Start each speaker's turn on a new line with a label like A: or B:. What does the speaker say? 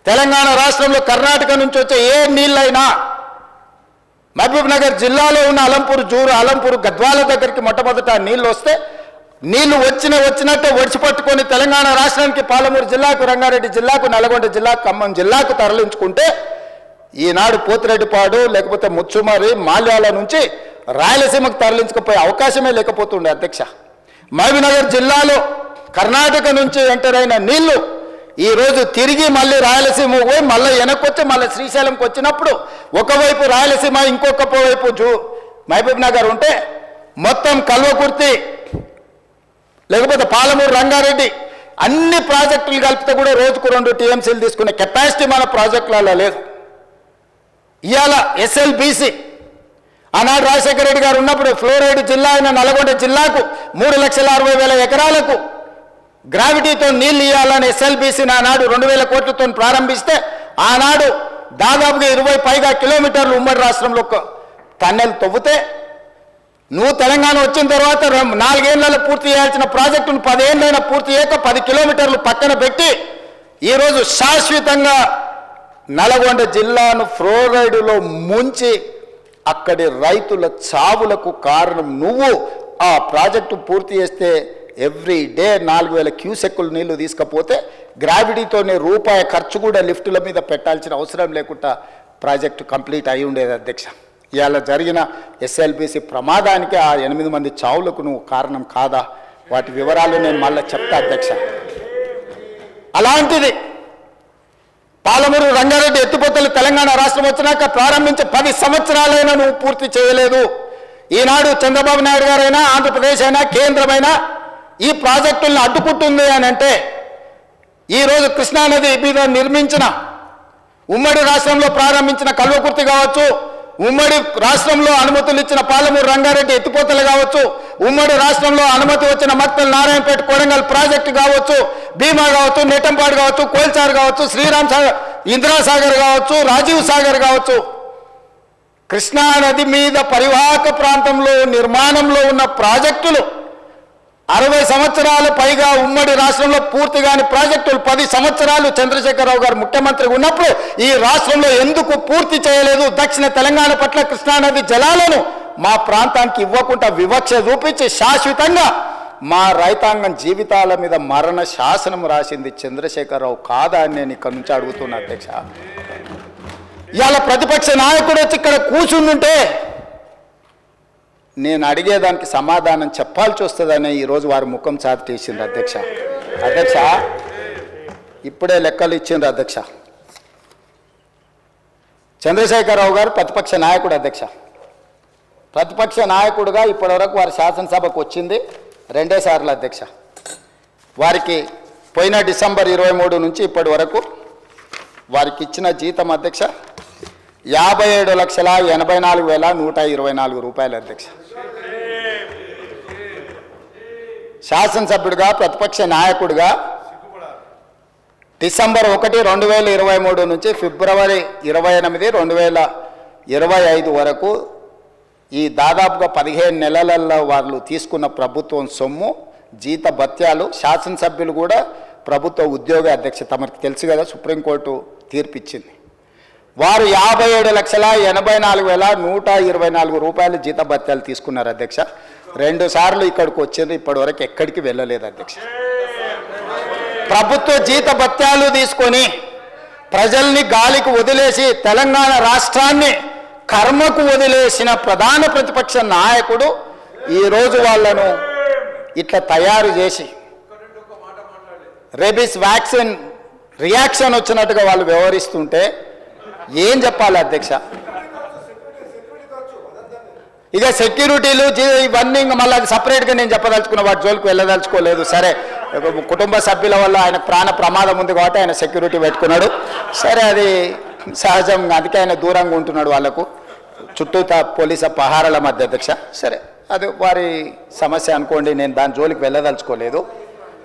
A: తెలంగాణ రాష్ట్రంలో కర్ణాటక నుంచి వచ్చే ఏ నీళ్ళైనా మహబూబ్ నగర్ జిల్లాలో ఉన్న అలంపూర్ జూరు అలంపూర్ గద్వాల దగ్గరికి మొట్టమొదట నీళ్ళు వస్తే నీళ్లు వచ్చినట్టే ఒడిచిపట్టుకొని తెలంగాణ రాష్ట్రానికి పాలమూరు జిల్లాకు, రంగారెడ్డి జిల్లాకు, నల్గొండ జిల్లాకు, ఖమ్మం జిల్లాకు తరలించుకుంటే ఈనాడు పోతిరెడ్డిపాడు లేకపోతే ముచ్చుమరి మాల్యాల నుంచి రాయలసీమకు తరలించుకుపోయే అవకాశమే లేకపోతుండే అధ్యక్ష. మహబూబ్ నగర్ జిల్లాలో కర్ణాటక నుంచి ఎంటర్ అయిన నీళ్లు ఈరోజు తిరిగి మళ్ళీ రాయలసీమ పోయి మళ్ళీ వెనక్కొచ్చి మళ్ళీ శ్రీశైలంకి వచ్చినప్పుడు ఒకవైపు రాయలసీమ ఇంకొక వైపు మహబూబ్ నగర్ ఉంటే మొత్తం కల్వకుర్తి లేకపోతే పాలమూరు, రంగారెడ్డి అన్ని ప్రాజెక్టులు కలిపితే కూడా రోజుకు 2 టీఎంసీలు తీసుకునే కెపాసిటీ మన ప్రాజెక్టులలో లేదు. ఇవాళ ఎస్ఎల్బీసీ ఆనాడు రాజశేఖర రెడ్డి గారు ఉన్నప్పుడు ఫ్లోరైడ్ జిల్లా అయిన నల్గొండ జిల్లాకు 3,60,000 ఎకరాలకు గ్రావిటీతో నీళ్లు ఇవ్వాలని ఎస్ఎల్బీసీని ఆనాడు 2,000 కోట్లతో ప్రారంభిస్తే ఆనాడు దాదాపుగా 20 పైగా కిలోమీటర్లు ఉమ్మడి రాష్ట్రంలో టన్నెల్ తవ్వుతే నువ్వు తెలంగాణ వచ్చిన తర్వాత 4 ఏళ్లలో పూర్తి చేయాల్సిన ప్రాజెక్టును 10 ఏళ్ళైనా పూర్తి చేయక 10 కిలోమీటర్లు పక్కన పెట్టి ఈరోజు శాశ్వతంగా నల్గొండ జిల్లాను ఫ్లోరైడ్లో ముంచి అక్కడి రైతుల చావులకు కారణం నువ్వు. ఆ ప్రాజెక్టు పూర్తి చేస్తే ఎవ్రీ డే 4,000 క్యూసెక్కులు నీళ్లు తీసుకపోతే గ్రావిటీతోనే రూపాయి ఖర్చు కూడా లిఫ్టుల మీద పెట్టాల్సిన అవసరం లేకుండా ప్రాజెక్టు కంప్లీట్ అయి ఉండేది అధ్యక్ష. ఇవాళ జరిగిన ఎస్ఎల్బీసీ ప్రమాదానికి ఆ 8 మంది చావులకు నువ్వు కారణం కాదా? వాటి వివరాలు నేను మళ్ళీ చెప్తా అధ్యక్ష. అలాంటిది పాలమూరు, రంగారెడ్డి ఎత్తిపోతలు తెలంగాణ రాష్ట్రం వచ్చినాక ప్రారంభించి 10 సంవత్సరాలైనా నువ్వు పూర్తి చేయలేదు. ఈనాడు చంద్రబాబు నాయుడు గారైనా ఆంధ్రప్రదేశ్ అయినా కేంద్రమైనా ఈ ప్రాజెక్టులను అడ్డుకుంటుంది అని అంటే ఈరోజు కృష్ణానది మీద నిర్మించిన ఉమ్మడి రాష్ట్రంలో ప్రారంభించిన కల్వకుర్తి కావచ్చు, ఉమ్మడి రాష్ట్రంలో అనుమతులు ఇచ్చిన పాలమూరు, రంగారెడ్డి ఎత్తిపోతలు కావచ్చు, ఉమ్మడి రాష్ట్రంలో అనుమతి వచ్చిన మక్తల్, నారాయణపేట, కొడంగల్ ప్రాజెక్టు కావచ్చు, భీమా కావచ్చు, నెట్టంపాడు కావచ్చు, కోల్చారు కావచ్చు, శ్రీరామ్ సాగర్, ఇందిరాసాగర్ కావచ్చు, రాజీవ్ సాగర్ కావచ్చు, కృష్ణానది మీద పరివాహక ప్రాంతంలో నిర్మాణంలో ఉన్న ప్రాజెక్టులు 60 సంవత్సరాలు పైగా ఉమ్మడి రాష్ట్రంలో పూర్తి కాని ప్రాజెక్టులు 10 సంవత్సరాలు చంద్రశేఖరరావు గారు ముఖ్యమంత్రిగా ఉన్నప్పుడు ఈ రాష్ట్రంలో ఎందుకు పూర్తి చేయలేదు? దక్షిణ తెలంగాణ పట్ల కృష్ణానది జలాలను మా ప్రాంతానికి ఇవ్వకుండా వివక్ష చూపించి శాశ్వతంగా మా రైతాంగం జీవితాల మీద మరణ శాసనం రాసింది చంద్రశేఖరరావు కాదా అని నేను ఇక్కడ నుంచి అడుగుతున్నా అధ్యక్ష. ఇవాళ ప్రతిపక్ష నాయకుడు వచ్చి ఇక్కడ కూర్చుంటుంటే నేను అడిగేదానికి సమాధానం చెప్పాల్సి వస్తుందని ఈరోజు వారు ముఖం చాటేసిండ్రు అధ్యక్ష. అధ్యక్ష ఇప్పుడే లెక్కలు ఇచ్చిండ్రు అధ్యక్ష. చంద్రశేఖరరావు గారు ప్రతిపక్ష నాయకుడు అధ్యక్ష. ప్రతిపక్ష నాయకుడుగా ఇప్పటివరకు వారి శాసనసభకు వచ్చింది 2 సార్లు అధ్యక్ష. వారికి పోయిన డిసెంబర్ 23 నుంచి ఇప్పటి వరకు వారికి ఇచ్చిన జీతం అధ్యక్ష 57,84,124 రూపాయలు అధ్యక్ష. శాసనసభ్యుడిగా ప్రతిపక్ష నాయకుడిగా డిసెంబర్ 1, 2023 నుంచి ఫిబ్రవరి 28, 2025 వరకు ఈ దాదాపుగా 15 నెలలలో వాళ్ళు తీసుకున్న ప్రభుత్వం సొమ్ము, జీత భత్యాలు, శాసనసభ్యులు కూడా ప్రభుత్వ ఉద్యోగ అధ్యక్ష తమకు తెలుసు కదా, సుప్రీంకోర్టు తీర్పిచ్చింది. వారు 57,84,124 రూపాయలు జీత భత్యాలు తీసుకున్నారు అధ్యక్ష. 2 సార్లు ఇక్కడికి వచ్చింది, ఇప్పటి వరకు ఎక్కడికి వెళ్ళలేదు అధ్యక్ష. ప్రభుత్వ జీత భత్యాలు తీసుకొని ప్రజల్ని గాలికి వదిలేసి తెలంగాణ రాష్ట్రాన్ని కర్మకు వదిలేసిన ప్రధాన ప్రతిపక్ష నాయకుడు ఈరోజు వాళ్ళను ఇట్లా తయారు చేసి రేబీస్ వ్యాక్సిన్ రియాక్షన్ వచ్చినట్టుగా వాళ్ళు వ్యవహరిస్తుంటే ఏం చెప్పాలి అధ్యక్ష? ఇక సెక్యూరిటీలు ఇవన్నీ మళ్ళీ అది సపరేట్గా నేను చెప్పదలుచుకున్న, వాటి జోలికి వెళ్ళదలుచుకోలేదు. సరే, కుటుంబ సభ్యుల వల్ల ఆయన ప్రాణ ప్రమాదం ఉంది కాబట్టి ఆయన సెక్యూరిటీ పెట్టుకున్నాడు. సరే, అది సహజం, అందుకే ఆయన దూరంగా ఉంటున్నాడు వాళ్ళకు చుట్టూతా పోలీసు పహారాల మధ్య అధ్యక్ష. సరే, అది వారి సమస్య అనుకోండి, నేను దాని జోలికి వెళ్ళదలుచుకోలేదు.